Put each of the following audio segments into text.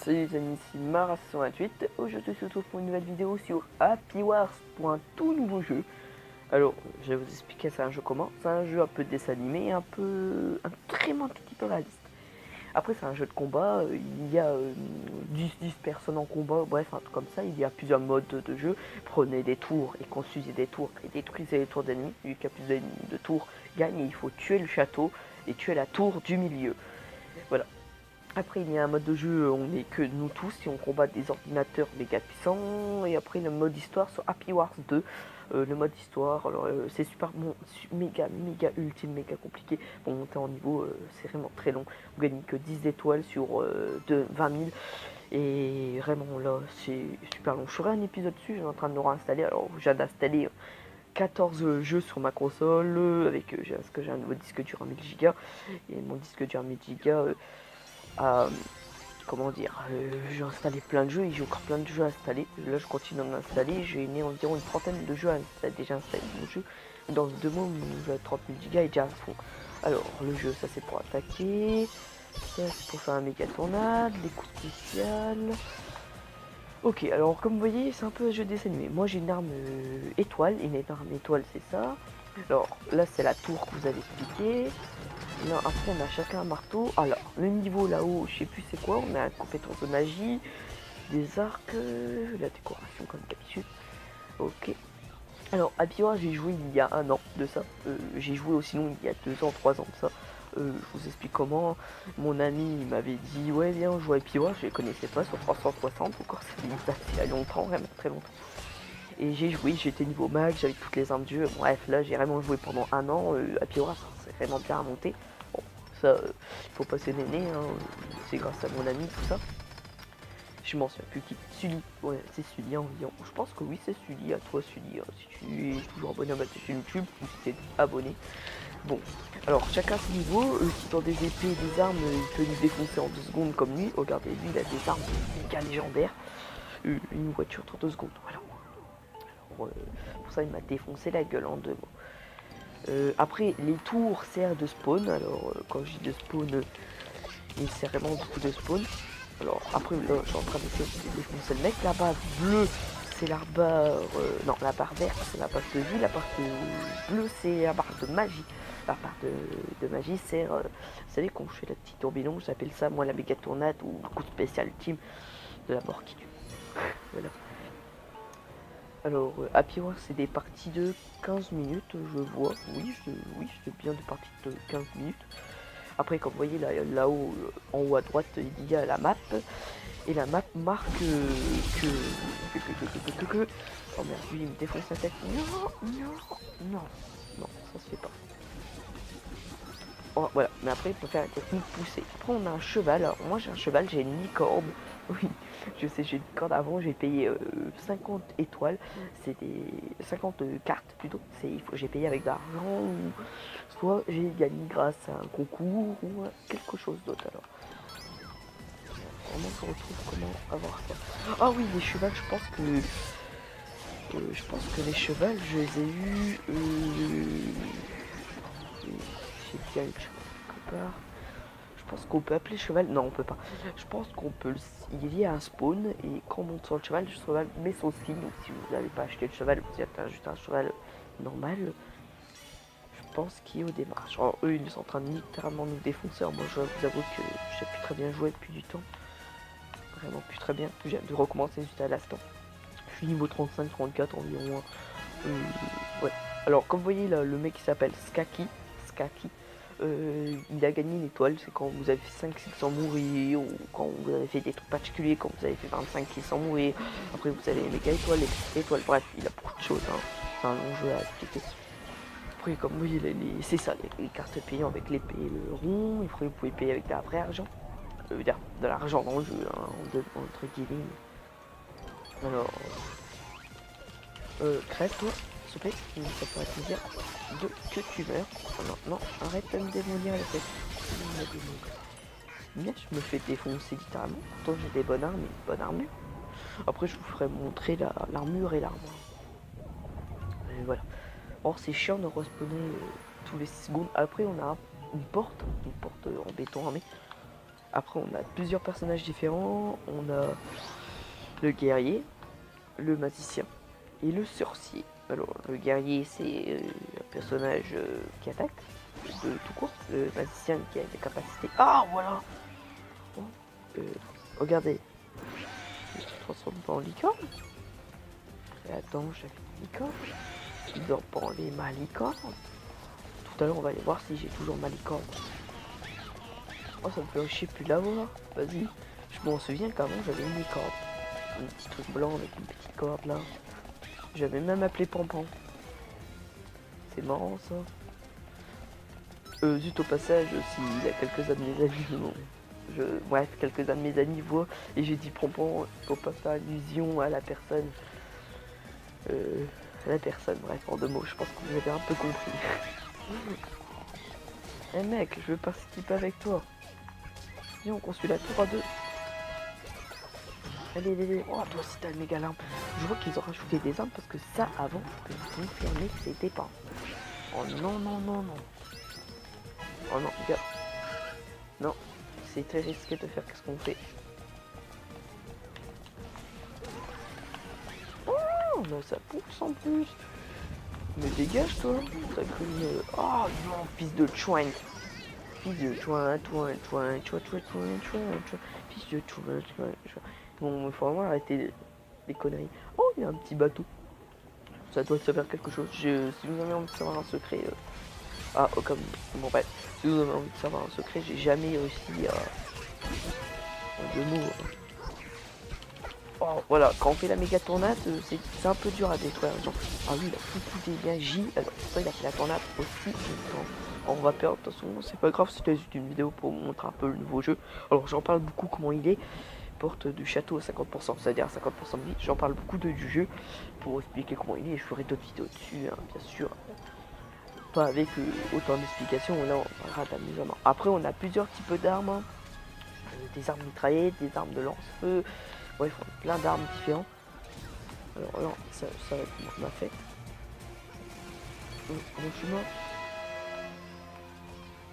Salut les amis, ici Mara628. Aujourd'hui, je se retrouve pour une nouvelle vidéo sur Happy Wars pour un tout nouveau jeu. Alors, je vais vous expliquer c'est un jeu comment. C'est un jeu un peu dessin animé, un tout petit peu réaliste. Après, c'est un jeu de combat. Il y a 10 personnes en combat, bref, un truc comme ça. Il y a plusieurs modes de jeu. Prenez des tours et construisez des tours et détruisez les tours d'ennemis. Vu qu'il y a plus de tours, gagne. Il faut tuer le château et tuer la tour du milieu. Voilà. Après, il y a un mode de jeu, on n'est que nous tous et on combat des ordinateurs méga puissants. Et après, le mode histoire sur Happy Wars 2. Le mode histoire, alors c'est super bon, méga ultime, méga compliqué. Pour monter en niveau, c'est vraiment très long. Vous gagnez que 10 étoiles sur 20 000. Et vraiment là, c'est super long. Je ferai un épisode dessus, je suis en train de le réinstaller. Alors, j'ai d'installer 14 jeux sur ma console avec parce que j'ai un nouveau disque dur 1000 Go et mon disque dur 1000 Go comment dire, j'ai installé plein de jeux et j'ai encore plein de jeux à installer. Là je continue d'en installer, j'ai environ une trentaine de jeux à déjà installé mon jeu. Dans 2 mois mon jeu à 30 000 Go est déjà à fond. Alors le jeu, ça c'est pour attaquer, ça c'est pour faire un méga tornade, les coups spéciales. Ok, alors comme vous voyez, c'est un peu un jeu dessin animé. Moi j'ai une arme étoile, une arme étoile c'est ça. Alors là c'est la tour que vous avez expliqué. Là, après on a chacun un marteau. Alors le niveau là-haut, je sais plus c'est quoi, on a la compétence de magie, des arcs, la décoration comme d'habitude. Ok. Alors Happy Wars j'ai joué il y a 1 an de ça. J'ai joué aussi long il y a 2 ans, 3 ans de ça. Je vous explique comment. Mon ami m'avait dit ouais viens on joue à Happy Wars, je les connaissais pas sur 360 encore, ça fait il y a longtemps, vraiment très longtemps. Et j'ai joué, j'étais niveau max, j'avais toutes les armes de jeu. Bref là j'ai vraiment joué pendant 1 an. Happy Wars c'est vraiment bien à monter. Bon ça faut pas s'énerver, hein. C'est grâce à mon ami tout ça. Je m'en souviens plus qui. Sully, ouais, c'est Sully environ. Je pense que oui, c'est Sully. À toi, Sully, si tu es toujours abonné à ma chaîne YouTube ou si tu es abonné. Bon, alors chacun ses niveaux. Qui dans des épées et des armes, il peut nous défoncer en 2 secondes comme lui. Regardez, lui, il a des armes méga légendaires. Une voiture en 2 secondes. Voilà. Alors, pour ça, il m'a défoncé la gueule en 2 mots. Après, les tours servent de spawn. Alors, quand je dis de spawn, il sert vraiment beaucoup de spawn. Alors après là je suis en train d'essayer de défoncer le mec. La barre bleue c'est la barre non la barre verte c'est la barre de vie, la barre bleue c'est la barre de magie. La barre de magie sert vous savez quand je fais la petite tourbillon, j'appelle ça moi la méga tornade ou le coup spécial ultime de la mort qui tue. Voilà. Alors Happy Wars c'est des parties de 15 minutes je vois. Oui c'est bien des parties de 15 minutes. Après, comme vous voyez là-haut, en haut à droite, il y a la map. Et la map marque que... Oh merde, lui, il me défonce la tête. Non, ça se fait pas. Oh, voilà, mais après, il faut faire la technique poussée. Après, on a un cheval. Alors, moi, j'ai un cheval, j'ai une licorne. Oui, je sais, j'ai une corde avant, j'ai payé 50 étoiles. C'est des 50 cartes plutôt. J'ai payé avec de l'argent ou soit j'ai gagné grâce à un concours ou à quelque chose d'autre. Alors, comment on se retrouve, comment avoir ça? Ah oui, les chevals, je pense que les chevals, je les ai eus. J'ai bien eu quelque part. Je pense qu'on peut appeler cheval. Non, on peut pas. Je pense qu'on peut. Il y a un spawn et quand on monte sur le cheval met son signe. Donc si vous n'avez pas acheté le cheval, vous êtes juste un cheval normal. Je pense qu'il est au démarrage. Alors, eux, ils sont en train de littéralement nous défoncer. Alors, moi, je vous avoue que j'ai plus très bien joué depuis du temps. Vraiment plus très bien. J'ai de recommencer juste à l'instant. Je suis niveau 35-34 environ. Ouais. Alors, comme vous voyez, là, le mec qui s'appelle Skaki. Il a gagné une étoile, c'est quand vous avez fait 5 kills sans mourir, ou quand vous avez fait des trucs particuliers, quand vous avez fait 25 kills sans mourir. Après vous avez les méga étoiles, les petites étoiles, bref, il a beaucoup de choses, hein. C'est un long jeu à expliquer. Après comme vous voyez, c'est ça, les cartes payant avec l'épée et le rond. Après vous pouvez payer avec de la vraie argent. De l'argent dans le jeu, hein, entre guillemets. Alors, crève toi, s'il te plaît, ça pourrait te dire que tu meurs. Oh non, arrête de me démolir la tête. Bien, je me fais défoncer littéralement. Pourtant j'ai des bonnes armes et une bonne armure. Après je vous ferai montrer l'armure et l'arme. Et voilà. Or c'est chiant de respawner tous les 6 secondes. Après on a une porte en béton armé. Après, on a plusieurs personnages différents. On a le guerrier, le magicien et le sorcier. Alors, le guerrier, c'est un personnage qui attaque, de tout court. Le magicien qui a des capacités. Ah, voilà. Oh, regardez. Il se transforme pas en licorne. Et attends, j'avais une licorne. Il dort pas enlever ma licorne. Tout à l'heure, on va aller voir si j'ai toujours ma licorne. Oh, ça me fait chier plus la voir. Vas-y. Je m'en souviens qu'avant, j'avais une licorne. Un petit truc blanc avec une petite corde là. J'avais même appelé Pampan. C'est marrant ça. Zut, au passage, s'il y a quelques-uns de mes amis, bon, bref, quelques-uns de mes amis voient et j'ai dit Pampan pour pas faire allusion à la personne. Bref, en 2 mots, je pense que vous avez un peu compris. Eh mec, je veux participer avec toi. Viens, on construit la tour à 2. Allez, allez, oh, toi aussi t'as le méga l'arme. Je vois qu'ils ont rajouté des armes parce que ça, avant, je peux vous confirmer que c'était pas. Oh non, non, non, non. Oh non, gars. Non, c'est très risqué de faire qu'est-ce qu'on fait. Oh, mais ça pousse en plus. Mais dégage toi. T'as cru une... Oh non, fils de chouin. Fils de chouin. Fils de chouin. Bon, il faut vraiment arrêter les conneries. Oh, il y a un petit bateau. Ça doit servir quelque chose. Si vous avez envie de savoir un secret... Ah, oh, comme... Bon, bref. Si vous avez envie de savoir un secret, j'ai jamais réussi à... En 2 mots... Oh, voilà, quand on fait la méga tornade, c'est un peu dur à détruire. Genre, ah oui, il a tout bien J. Alors, pourquoi il a fait la tornade aussi longtemps. On va perdre, de toute façon, c'est pas grave, c'était juste une vidéo pour vous montrer un peu le nouveau jeu. Alors, j'en parle beaucoup comment il est. Porte du château à 50%, c'est-à-dire à 50% de vie. J'en parle beaucoup du jeu pour expliquer comment il est. Je ferai d'autres vidéos dessus, hein, bien sûr. Pas avec autant d'explications, là on parlera d'amusement. Après, on a plusieurs types d'armes. Hein. Des armes mitraillettes, des armes de lance-feu. Bref, plein d'armes différentes. Alors là, ça va être ma fête. Comment je suis mort?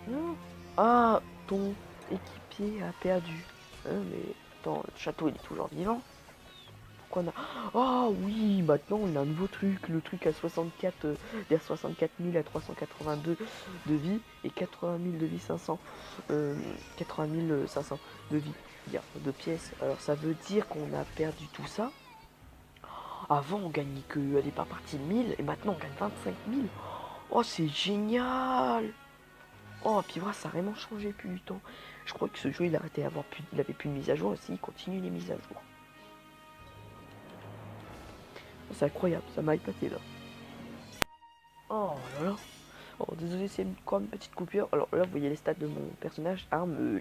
Non. Ah, ton équipier a perdu. Hein, mais attends, le château il est toujours vivant. Pourquoi on a... Oh oui, maintenant on a un nouveau truc. Le truc à 64, 64 000 à 382 de vie et 80 000 de vie 500. 80 500 de vie. De pièces. Alors ça veut dire qu'on a perdu tout ça. Avant on gagnait que elle est pas partie 1000 et maintenant on gagne 25 000. Oh c'est génial. Oh puis voilà, ça a vraiment changé depuis du temps. Je crois que ce jeu il arrêtait d'avoir plus, il avait plus de mise à jour aussi, il continue les mises à jour. C'est incroyable, ça m'a épaté là. Oh là là. Oh désolé, c'est encore une petite coupure. Alors là vous voyez les stats de mon personnage.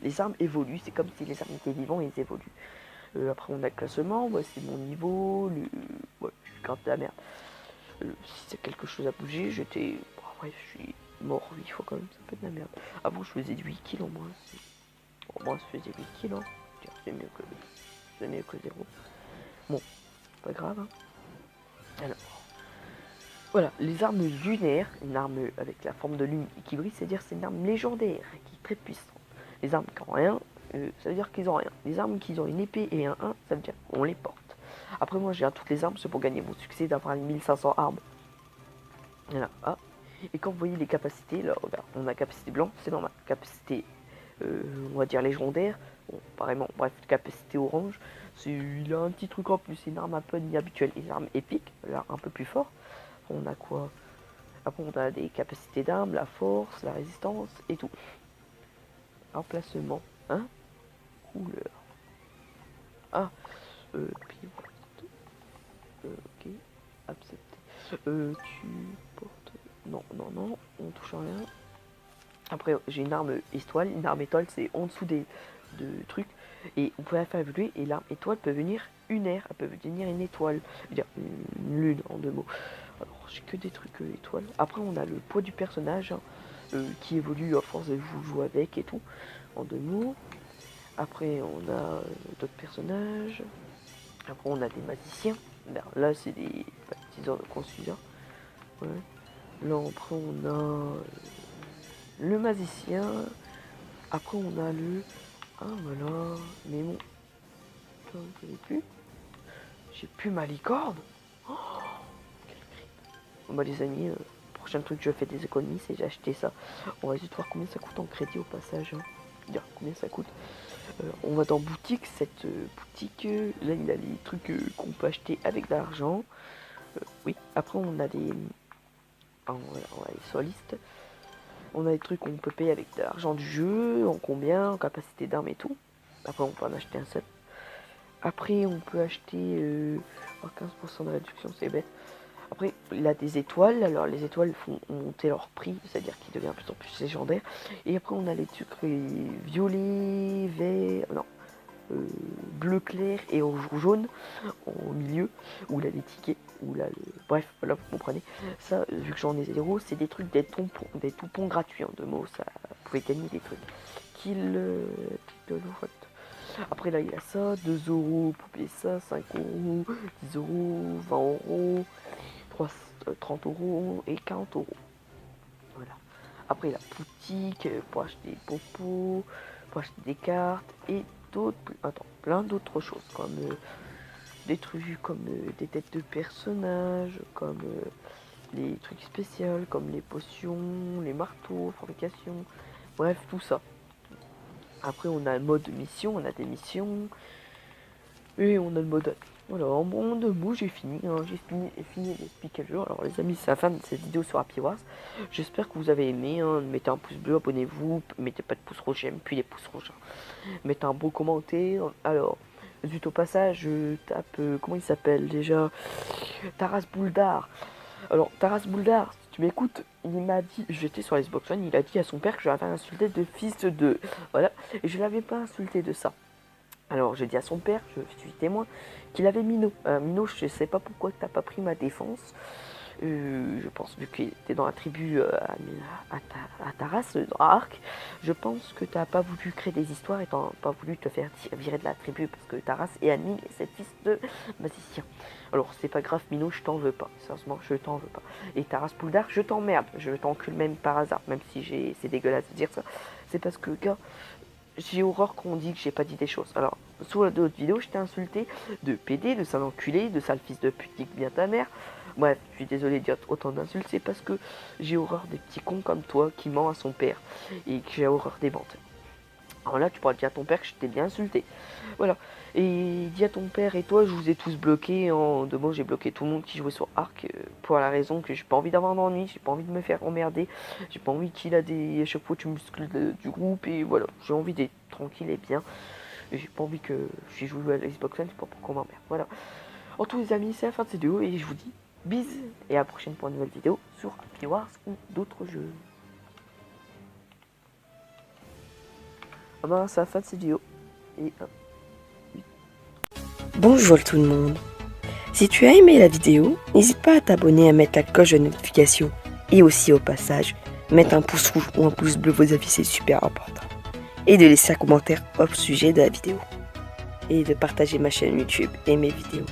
Les armes évoluent, c'est comme si les armes étaient vivantes et ils évoluent. Après on a le classement, voici mon niveau, ouais, je suis grave de la merde. Si c'est quelque chose à bouger, j'étais... Bon, bref, je suis mort 8 fois quand même, ça peut être de la merde. Avant je faisais 8 kills en moins. Au moins je faisais 8 kills, hein. C'est mieux que 0. Bon, pas grave, hein. Alors, voilà, les armes lunaires, une arme avec la forme de lune qui brille, c'est-à-dire c'est une arme légendaire qui est très puissante. Les armes qui n'ont rien, ça veut dire qu'ils ont rien. Les armes qui ont une épée et un 1, ça veut dire qu'on les porte. Après moi j'ai toutes les armes, c'est pour gagner mon succès d'avoir 1500 armes. Voilà. Ah. Et quand vous voyez les capacités, là, regarde, on a capacité blanc, c'est normal. Capacité, on va dire légendaire, bon, apparemment, bref, capacité orange, il a un petit truc en plus, c'est une arme un peu inhabituelle. Les armes épiques, là, un peu plus fort. On a quoi? Après, on a des capacités d'armes, la force, la résistance et tout. Emplacement, hein? Couleur. Ah, puis ok, accepté. Tu portes... Non, non, non, on touche à rien. Après, j'ai une arme étoile. Une arme étoile, c'est en dessous de trucs. Et on peut la faire évoluer. Et l'arme étoile peut venir une aire. Elle peut devenir une étoile. C'est-à-dire une lune, en 2 mots. Alors, j'ai que des trucs étoiles. Après, on a le poids du personnage. Hein, qui évolue à force de vous jouer avec et tout. En 2 mots. Après, on a d'autres personnages. Après, on a des magiciens. Là, c'est des baptiseurs de construiseurs. Ouais. Là, après, on a le magicien. Après, on a le Ah voilà, mais bon, je n'ai plus. J'ai plus ma licorne. Oh, quel trip. Bon, bah les amis, prochain truc je fais des économies, c'est j'ai acheté ça. On va juste voir combien ça coûte en crédit au passage. Hein. Dire combien ça coûte. On va dans boutique, cette boutique, là il a les trucs qu'on peut acheter avec de l'argent. Oui, après on a des... on va aller sur la liste. On a des trucs qu'on peut payer avec de l'argent du jeu, en combien, en capacité d'armes et tout. Après on peut en acheter un seul. Après on peut acheter 15% de réduction, c'est bête. Après il a des étoiles, alors les étoiles font monter leur prix, c'est-à-dire qu'il devient de plus en plus légendaire. Et après on a les trucs violet, vert, non, bleu clair et jaune au milieu, où là les tickets, où là bref, voilà, vous comprenez. Ça, vu que j'en ai 0, c'est des trucs, des toupons gratuits en 2 mots, ça, vous pouvez gagner des trucs. Après là il y a ça, 2 euros pour payer ça, 5 euros, 10 euros, 20 euros, 30 euros et 40 euros. Voilà. Après la boutique pour acheter des popos, pour acheter des cartes et d'autres, plein d'autres choses comme des trucs comme des têtes de personnages, comme les trucs spéciaux, comme les potions, les marteaux, fabrication, bref tout ça. Après on a le mode mission, on a des missions et on a le mode. Voilà, en bon de mots, j'ai fini, hein, j'ai fini d'expliquer le jeu. Alors les amis, c'est la fin de cette vidéo sur Happy Wars. J'espère que vous avez aimé, hein. Mettez un pouce bleu, abonnez-vous, mettez pas de pouce rouge, j'aime plus les pouces rouges. Mettez un beau commentaire. Alors, zut au passage, je tape, comment il s'appelle déjà, Taras Bouldar. Alors, Taras Bouldar, si tu m'écoutes, il m'a dit, j'étais sur Xbox One, il a dit à son père que je l'avais insulté de fils de... Voilà, et je l'avais pas insulté de ça. Alors j'ai dit à son père, je suis témoin, qu'il avait Mino. Mino, je sais pas pourquoi t'as pas pris ma défense. Je pense, vu qu'il était dans la tribu à Taras, dans Arc, je pense que t'as pas voulu créer des histoires et t'as pas voulu te faire virer de la tribu parce que Taras est ami et c'est fils de magicien. Alors c'est pas grave, Mino, je t'en veux pas. Sérieusement, je t'en veux pas. Et Taras Pouldar, je t'emmerde. Je t'encule même par hasard, même si c'est dégueulasse de dire ça. C'est parce que, gars, j'ai horreur qu'on dit que j'ai pas dit des choses. Alors, sur d'autres vidéos, je t'ai insulté de PD, de sale enculé, de sale fils de pute, nique bien ta mère. Bref, je suis désolé de dire autant d'insultes, c'est parce que j'ai horreur des petits cons comme toi qui ment à son père et que j'ai horreur des menteurs. Alors là, tu pourras dire à ton père que je t'ai bien insulté. Voilà. Et dis à ton père et toi, je vous ai tous bloqués. En 2 mots, j'ai bloqué tout le monde qui jouait sur Arc pour la raison que j'ai pas envie d'avoir d'ennui, j'ai pas envie de me faire emmerder, j'ai pas envie qu'il a des... à chaque fois tu muscles du groupe et voilà. J'ai envie d'être tranquille et bien. Et j'ai pas envie que je joue à la Xbox One, c'est pas pour qu'on m'emmerde. Voilà. En tous les amis, c'est la fin de cette vidéo et je vous dis bisous et à la prochaine pour une nouvelle vidéo sur Happy Wars ou d'autres jeux. Ah ben, c'est la fin de cette vidéo. Et Bonjour tout le monde. Si tu as aimé la vidéo, n'hésite pas à t'abonner, à mettre la cloche de notification et aussi au passage, mettre un pouce rouge ou un pouce bleu, vos avis c'est super important. Et de laisser un commentaire au sujet de la vidéo. Et de partager ma chaîne YouTube et mes vidéos.